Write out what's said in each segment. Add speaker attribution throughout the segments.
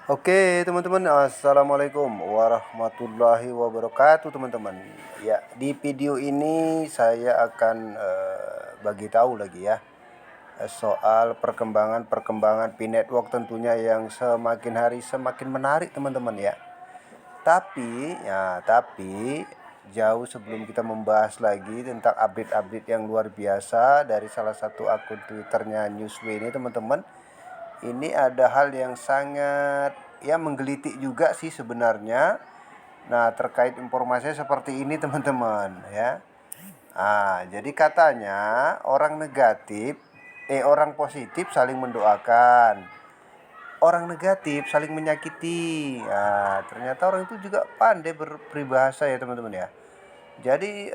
Speaker 1: Oke teman-teman, assalamualaikum warahmatullahi wabarakatuh teman-teman. Ya, di video ini saya akan bagi tahu lagi ya soal perkembangan P-Network tentunya yang semakin hari semakin menarik teman-teman ya. Tapi jauh sebelum kita membahas lagi tentang update-update yang luar biasa dari salah satu akun Twitternya Newsway ini teman-teman, ini ada hal yang sangat ya menggelitik juga sih sebenarnya. Nah, terkait informasinya seperti ini teman-teman ya. Jadi katanya orang positif saling mendoakan, orang negatif saling menyakiti. Ternyata orang itu juga pandai berperibahasa ya teman-teman ya. Jadi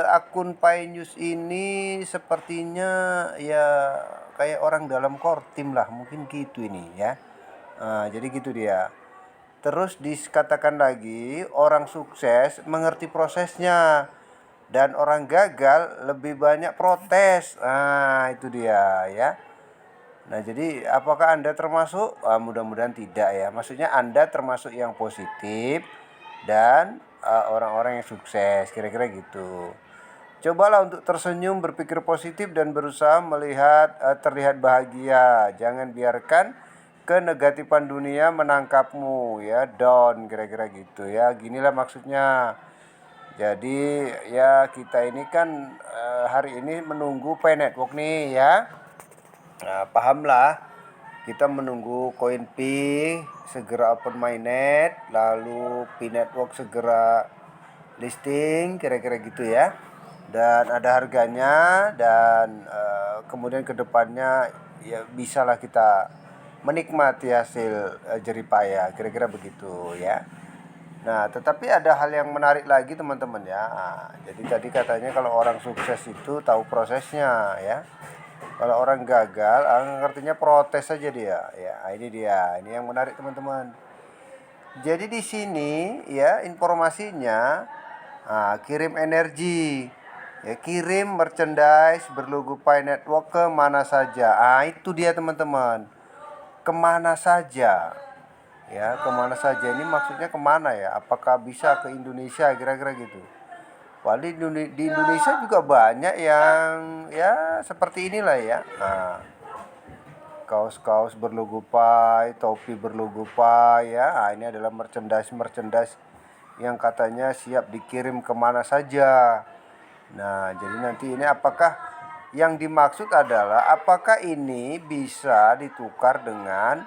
Speaker 1: akun Pai News ini sepertinya ya kayak orang dalam kortim lah, mungkin gitu ini ya. Jadi gitu dia. Terus dikatakan lagi orang sukses mengerti prosesnya dan orang gagal lebih banyak protes. Itu dia ya. Nah, jadi apakah Anda termasuk? Mudah-mudahan tidak ya. Maksudnya Anda termasuk yang positif dan orang-orang yang sukses, kira-kira gitu. Cobalah untuk tersenyum, berpikir positif dan berusaha terlihat bahagia. Jangan biarkan kenegatifan dunia menangkapmu ya, down kira-kira gitu ya. Ginilah maksudnya. Jadi ya kita ini kan hari ini menunggu Pay Network nih ya. Pahamlah, kita menunggu koin P segera open mainnet, lalu P Network segera listing, kira-kira gitu ya. Dan ada harganya dan kemudian kedepannya ya bisalah kita menikmati hasil jeripaya, kira-kira begitu ya. Nah, tetapi ada hal yang menarik lagi teman-teman ya. Jadi tadi katanya kalau orang sukses itu tahu prosesnya ya. Kalau orang gagal, ngertinya protes saja dia. Ya, ini dia. Ini yang menarik teman-teman. Jadi di sini ya informasinya, kirim energi, ya kirim merchandise berlogo Pi Network ke mana saja. Itu dia teman-teman. Kemana saja? Ya, kemana saja ini maksudnya kemana ya? Apakah bisa ke Indonesia kira-kira gitu? Di Indonesia juga banyak yang ya seperti inilah ya. Kaos-kaos berlogo Pi, topi berlogo Pi ya. Ini adalah merchandise yang katanya siap dikirim kemana saja. Nah, jadi nanti ini apakah yang dimaksud adalah apakah ini bisa ditukar dengan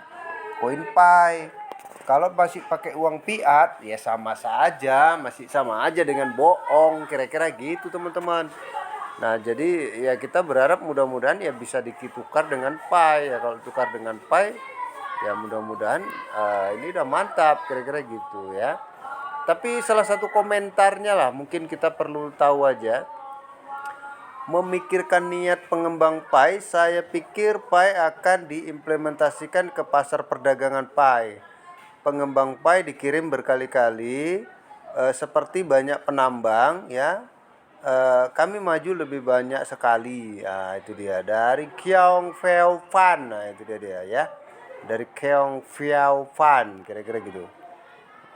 Speaker 1: koin Pi? Kalau masih pakai uang fiat ya sama saja, masih sama aja dengan bohong, kira-kira gitu teman-teman. Nah, jadi ya kita berharap mudah-mudahan ya bisa ditukar dengan Pi ya. Kalau tukar dengan Pi ya mudah-mudahan ini udah mantap, kira-kira gitu ya. Tapi salah satu komentarnya lah mungkin kita perlu tahu aja. Memikirkan niat pengembang Pi, saya pikir Pi akan diimplementasikan ke pasar perdagangan Pi. Pengembang Pi dikirim berkali-kali, seperti banyak penambang ya. Kami maju lebih banyak sekali. Itu dia dari Keong Pheo Phan. Nah, itu dia ya. Dari Keong Pheo Phan, kira-kira gitu.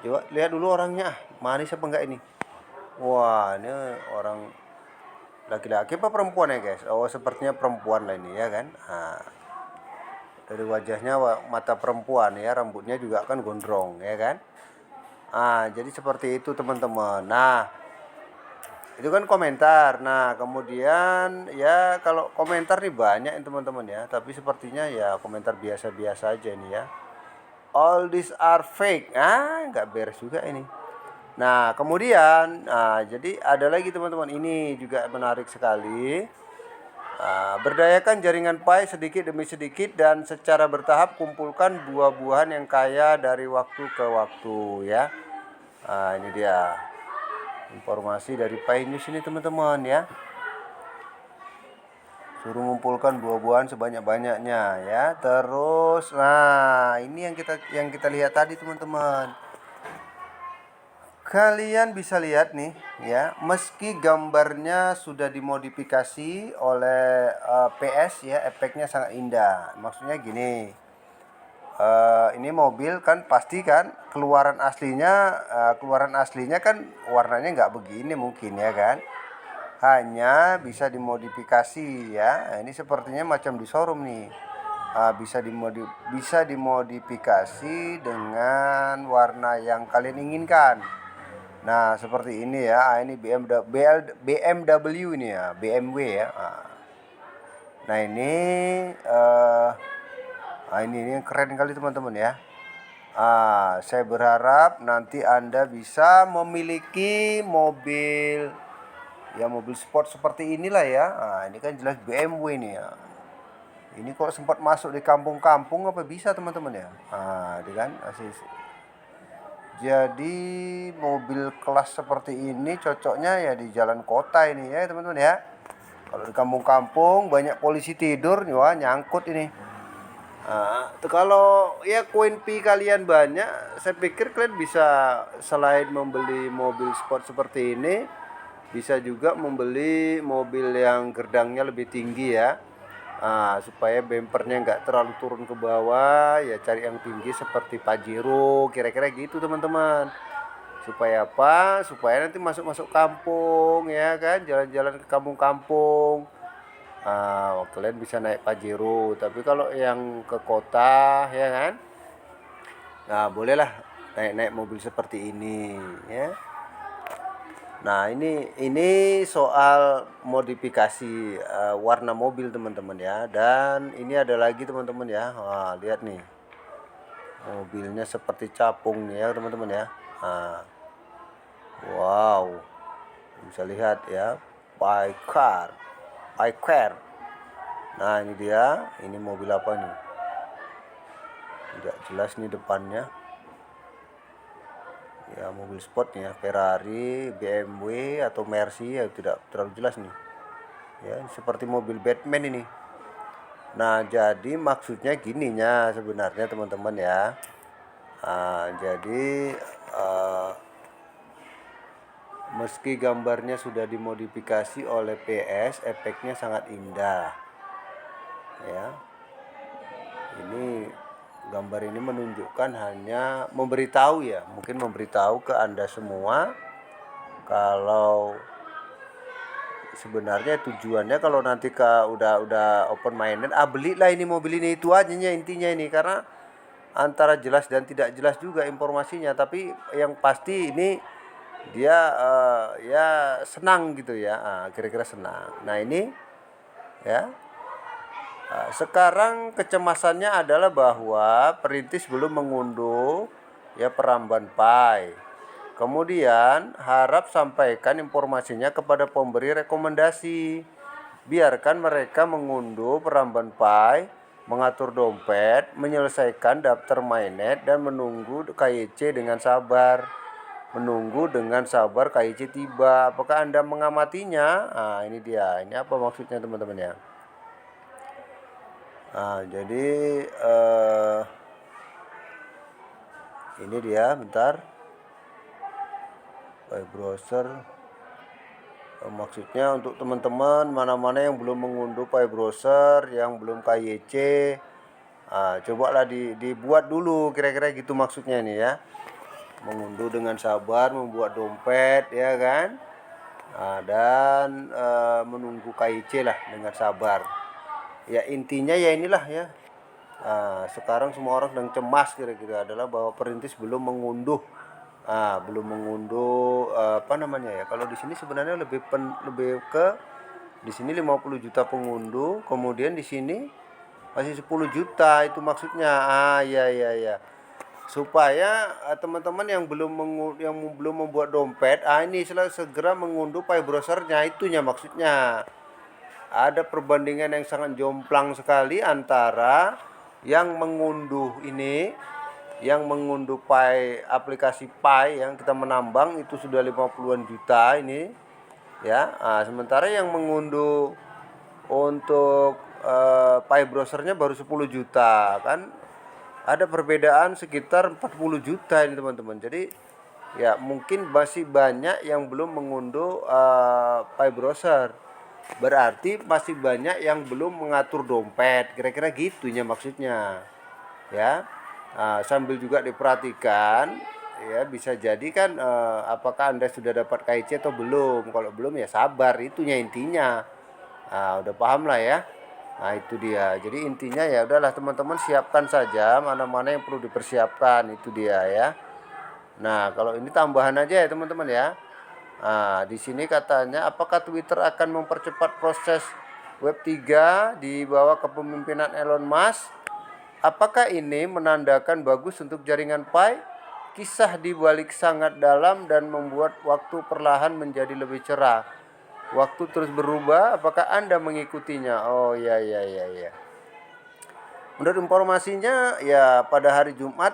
Speaker 1: Coba lihat dulu orangnya, manis apa enggak ini? Wah, ini orang laki-laki apa perempuan ya guys? Oh, sepertinya perempuan lah ini ya kan. Dari wajahnya mata perempuan ya, rambutnya juga kan gondrong ya kan. Jadi seperti itu teman-teman. Nah, itu kan komentar. Nah, kemudian ya kalau komentar nih banyak teman-teman ya, tapi sepertinya ya komentar biasa-biasa aja nih ya. All these are fake. Nggak beres juga ini. Nah, kemudian jadi ada lagi teman-teman, ini juga menarik sekali. Berdayakan jaringan Pi sedikit demi sedikit dan secara bertahap kumpulkan buah-buahan yang kaya dari waktu ke waktu ya. Ini dia informasi dari Pi News ini teman-teman ya. Suruh mengumpulkan buah-buahan sebanyak-banyaknya ya. Terus ini yang kita lihat tadi teman-teman. Kalian bisa lihat nih ya, meski gambarnya sudah dimodifikasi oleh PS ya, efeknya sangat indah. Maksudnya gini, ini mobil kan pasti kan keluaran aslinya kan warnanya nggak begini mungkin ya kan, hanya bisa dimodifikasi ya. Nah, ini sepertinya macam di showroom nih. Bisa dimodifikasi dengan warna yang kalian inginkan. Nah, seperti ini ya. Ini BMW ini ya, BMW ya. Nah, ini keren kali teman-teman ya. Saya berharap nanti Anda bisa memiliki mobil sport seperti inilah ya. Ini kan jelas BMW ini ya. Ini kok sempat masuk di kampung-kampung apa bisa teman-teman ya. Ini kan jadi mobil kelas seperti ini cocoknya ya di jalan kota ini ya teman-teman ya. Kalau di kampung-kampung banyak polisi tidur, wah nyangkut ini. Kalau ya koin pi kalian banyak, saya pikir kalian bisa selain membeli mobil sport seperti ini, bisa juga membeli mobil yang gerdangnya lebih tinggi ya. Supaya bempernya nggak terlalu turun ke bawah, ya cari yang tinggi seperti Pajero, kira-kira gitu teman-teman. Supaya apa? Supaya nanti masuk-masuk kampung ya kan, jalan-jalan ke kampung-kampung. Kalian bisa naik Pajero, tapi kalau yang ke kota ya kan, bolehlah naik mobil seperti ini ya. Nah, ini soal modifikasi warna mobil teman-teman ya. Dan ini ada lagi teman-teman ya. Lihat nih. Mobilnya seperti capung nih ya teman-teman ya. Wow. Bisa lihat ya. Paycar. Nah, ini dia. Ini mobil apa nih? Tidak jelas nih depannya. Ya, mobil sport ya, Ferrari, BMW atau Mercy ya, tidak terlalu jelas nih ya, seperti mobil Batman ini. Nah, jadi maksudnya gininya sebenarnya teman-teman ya. Jadi meski gambarnya sudah dimodifikasi oleh PS, efeknya sangat indah ya. Ini gambar ini menunjukkan, hanya memberitahu ya, mungkin memberitahu ke Anda semua kalau sebenarnya tujuannya kalau nanti udah open minded, belilah ini mobil ini, itu aja intinya ini, karena antara jelas dan tidak jelas juga informasinya, tapi yang pasti ini dia ya senang gitu ya, kira-kira senang. Nah, ini ya. Sekarang kecemasannya adalah bahwa perintis belum mengunduh ya Peramban Pi. Kemudian harap sampaikan informasinya kepada pemberi rekomendasi. Biarkan mereka mengunduh Peramban Pi, mengatur dompet, menyelesaikan daftar mainnet, dan menunggu KYC dengan sabar. Menunggu dengan sabar KYC tiba. Apakah Anda mengamatinya? Ini dia. Ini apa maksudnya teman-teman ya? Jadi ini dia, bentar. Browser. Maksudnya untuk teman-teman mana-mana yang belum mengunduh browser, yang belum KYC, cobalah dibuat dulu, kira-kira gitu maksudnya nih ya. Mengunduh dengan sabar, membuat dompet ya kan, dan menunggu KYC lah dengan sabar. Ya intinya ya inilah ya. Sekarang semua orang sedang cemas kira-kira adalah bahwa perintis belum mengunduh apa namanya ya. Kalau di sini sebenarnya lebih ke di sini 50 juta pengunduh, kemudian di sini masih 10 juta, itu maksudnya. Ya. Supaya teman-teman yang belum membuat dompet, ini segera mengunduh browsernya, itunya maksudnya. Ada perbandingan yang sangat jomplang sekali antara yang mengunduh aplikasi Pi yang kita menambang itu sudah 50-an juta ini ya. Sementara yang mengunduh untuk Pi browsernya baru 10 juta kan, ada perbedaan sekitar 40 juta ini teman-teman. Jadi ya mungkin masih banyak yang belum mengunduh Pi browser, berarti masih banyak yang belum mengatur dompet, kira-kira gitunya maksudnya ya. Sambil juga diperhatikan ya, bisa jadi kan apakah Anda sudah dapat KIC atau belum. Kalau belum ya sabar, itunya intinya. Udah paham lah ya. Nah itu dia. Jadi intinya ya udahlah teman-teman, siapkan saja mana-mana yang perlu dipersiapkan, itu dia ya. Nah kalau ini tambahan aja ya teman-teman ya. Di sini katanya apakah Twitter akan mempercepat proses Web3 di bawah kepemimpinan Elon Musk? Apakah ini menandakan bagus untuk jaringan Pi? Kisah di balik sangat dalam dan membuat waktu perlahan menjadi lebih cerah. Waktu terus berubah, apakah Anda mengikutinya? Oh ya ya ya ya. Menurut informasinya ya pada hari Jumat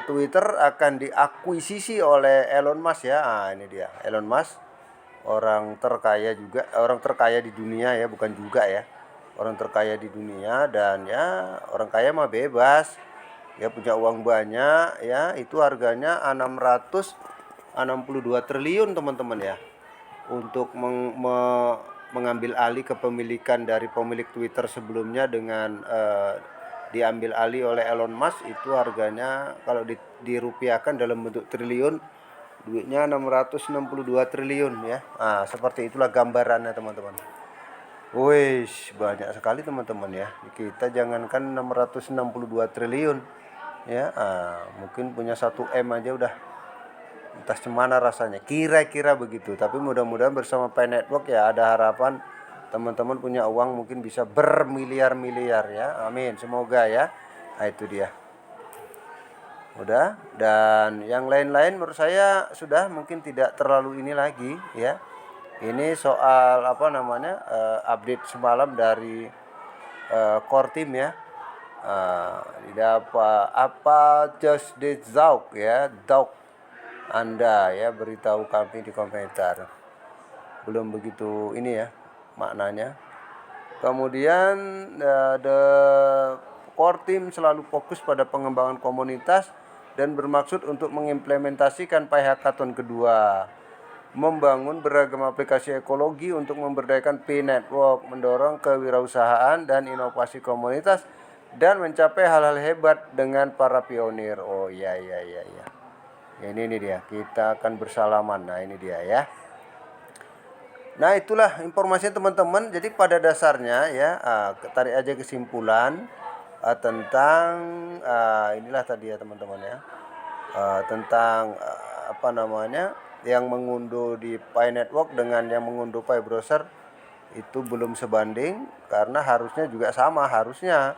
Speaker 1: Twitter akan diakuisisi oleh Elon Musk ya. Ini dia Elon Musk, orang terkaya juga, orang terkaya di dunia ya, bukan juga ya. Orang terkaya di dunia, dan ya orang kaya mah bebas. Ya punya uang banyak ya, itu harganya 662 triliun teman-teman ya. Untuk mengambil alih kepemilikan dari pemilik Twitter sebelumnya dengan diambil alih oleh Elon Musk, itu harganya kalau dirupiahkan dalam bentuk triliun, duitnya 662 triliun ya. Seperti itulah gambarannya teman-teman. Wih, banyak sekali teman-teman ya. Kita jangankan 662 triliun ya, mungkin punya 1 M aja udah entah semana rasanya, kira-kira begitu. Tapi mudah-mudahan bersama Pi Network ya ada harapan teman-teman punya uang mungkin bisa bermiliar-miliar ya, amin, semoga ya. Itu dia udah, dan yang lain-lain menurut saya sudah mungkin tidak terlalu ini lagi ya. Ini soal apa namanya, update semalam dari core team ya. Tidak apa just the Zauk ya, Dauk Anda ya, beritahu kami di komentar. Belum begitu ini ya maknanya. Kemudian the core team selalu fokus pada pengembangan komunitas dan bermaksud untuk mengimplementasikan Pi Hackathon kedua, membangun beragam aplikasi ekologi untuk memberdayakan Pi Network, mendorong kewirausahaan dan inovasi komunitas, dan mencapai hal-hal hebat dengan para pionir. Oh iya iya iya iya. Ini dia, kita akan bersalaman. Nah ini dia ya. Nah itulah informasinya teman-teman. Jadi pada dasarnya ya, tarik aja kesimpulan tentang inilah tadi ya teman-teman ya, tentang apa namanya, yang mengunduh di Pi Network dengan yang mengunduh Pi Browser itu belum sebanding, karena harusnya juga sama harusnya.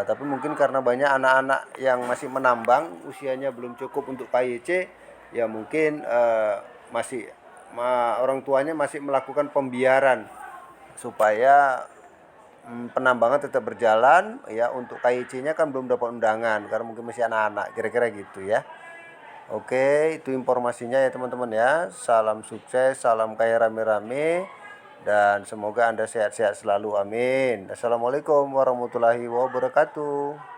Speaker 1: Tapi mungkin karena banyak anak-anak yang masih menambang, usianya belum cukup untuk KYC ya, mungkin masih orang tuanya masih melakukan pembiaran supaya penambangan tetap berjalan ya. Untuk KYC-nya kan belum dapat undangan karena mungkin masih anak-anak, kira-kira gitu ya. Oke, itu informasinya ya teman-teman ya. Salam sukses, salam kaya rame-rame, dan semoga Anda sehat-sehat selalu, amin. Assalamualaikum warahmatullahi wabarakatuh.